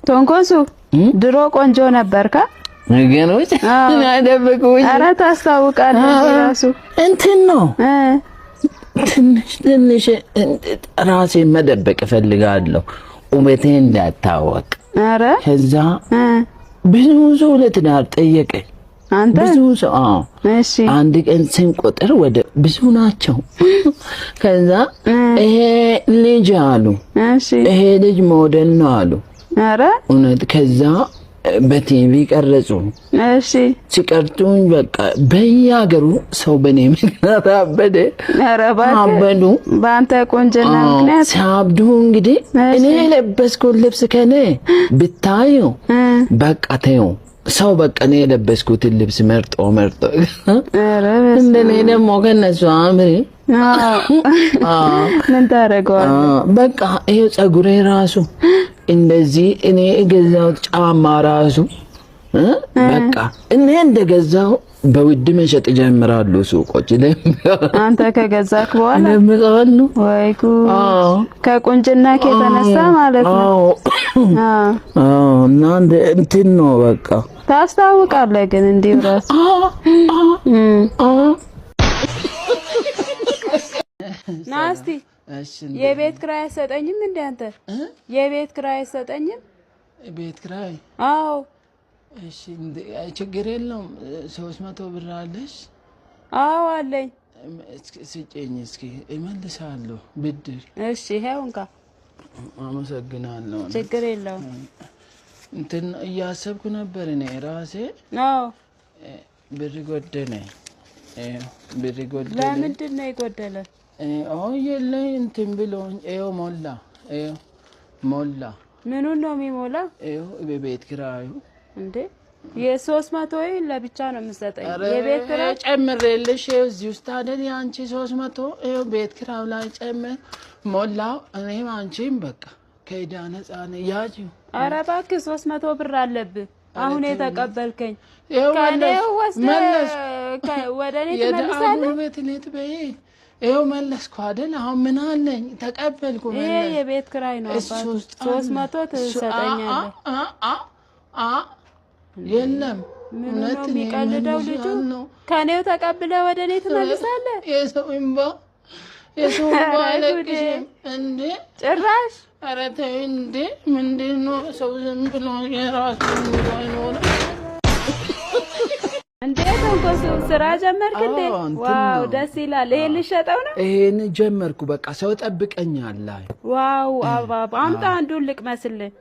ቶንኮሱ ድሮ ቆንጆ ነበርካ ነገሮች አደበቁኝ። ኧረ ታስታውቃለህ ራሱ እንትን ነው ትንሽ ራሴን መደበቅ እፈልጋለሁ ውበቴ እንዳታወቅ። ኧረ ከዛ ብዙ ሰው ለትዳር ጠየቀኝ። አንተ ብዙ ሰው እሺ አንድ ቀን ስንቆጥር ወደ ብዙ ናቸው። ከዛ ይሄ ልጅ አሉ እሺ ይሄ ልጅ ሞዴል ነው አሉ። ኧረ እውነት ከዛ በቲቪ ቀረጹ። እሺ ሲቀርጡኝ በቃ በየሀገሩ ሰው በኔ ምክንያት አበደ። ኧረ አበዱ በአንተ ቆንጆና ምክንያት ሲያብዱ። እንግዲህ እኔ የለበስኩት ልብስ ከኔ ብታዩ በቃ ተይው ሰው በቃ እኔ የለበስኩትን ልብስ መርጦ እንደኔ ደግሞ ከነሱ አምሪ ምን ታደርገዋለህ? በቃ ይሄ ፀጉሬ ራሱ እንደዚህ እኔ የገዛው ጫማ ራሱ በቃ እኔ እንደገዛው በውድ መሸጥ ጀምራሉ ሱቆች። አንተ ከገዛክ በኋላ ለምቃሉ ወይ ጉድ! ከቁንጅና ከተነሳ ማለት ነው። እና እንትን ነው በቃ ታስታውቃለህ። ግን እንዲሁ ራስ ናስቲ የቤት ክራይ አይሰጠኝም እንዴ አንተ? የቤት ክራይ አይሰጠኝም? ቤት ክራይ? አዎ። እሺ ችግር የለውም። 300 ብር አለሽ? አዎ አለኝ። ስጪኝ እስኪ እመልሳለሁ ብድር። እሺ ይሄው እንካ። አመሰግናለሁ። ችግር የለውም። እንትን እያሰብኩ ነበር እኔ ራሴ። አዎ ብር ጎደለኝ። ብር ጎደለኝ። ለምንድን ነው የጎደለ? የለኝ እንትን ብሎኝ ይኸው ሞላ። ይኸው ሞላ። ምኑን ነው የሚሞላ? ይኸው በቤት ኪራዩ እንዴ የ300 ለብቻ ነው የምሰጠኝ። የቤት ኪራይ ጨምሬልሽ እዚህ ውስጥ አይደል ያንቺ 300 ይኸው ቤት ኪራዩ ላይ ጨምር ሞላ። እኔም አንቺም በቃ ከዕዳ ነፃ ነን። ያጂው ኧረ እባክህ 300 ብር አለብህ አሁን የተቀበልከኝ። ከኔ ወስደህ ወደ እኔ ትመልሳለህ? ቤት ሌት በይ ይኸው መለስኩ አይደል? አሁን ምን አለኝ ተቀበልኩ። ይሄ የቤት ኪራይ ነው አባቱ 300 ትሰጠኛለህ። የለም ምን ነው የሚቀልደው ልጁ? ከኔው ተቀብለህ ወደ እኔ ትመልሳለህ? የሰው እንባ አለቅሽም እንዴ ጭራሽ? ኧረ ተይ እንዴ! ምንድን ነው ሰው ዝም ብሎ የራሱን ኑሮ አይኖርም እንዴ? ተንኮሱ ስራ ጀመርክ እንዴ? ዋው ደስ ይላል። ይሄን ልሸጠው ነው? ይሄን ጀመርኩ በቃ ሰው ጠብቀኛል። ዋው አምጣ አንዱን ልቅመስልህ።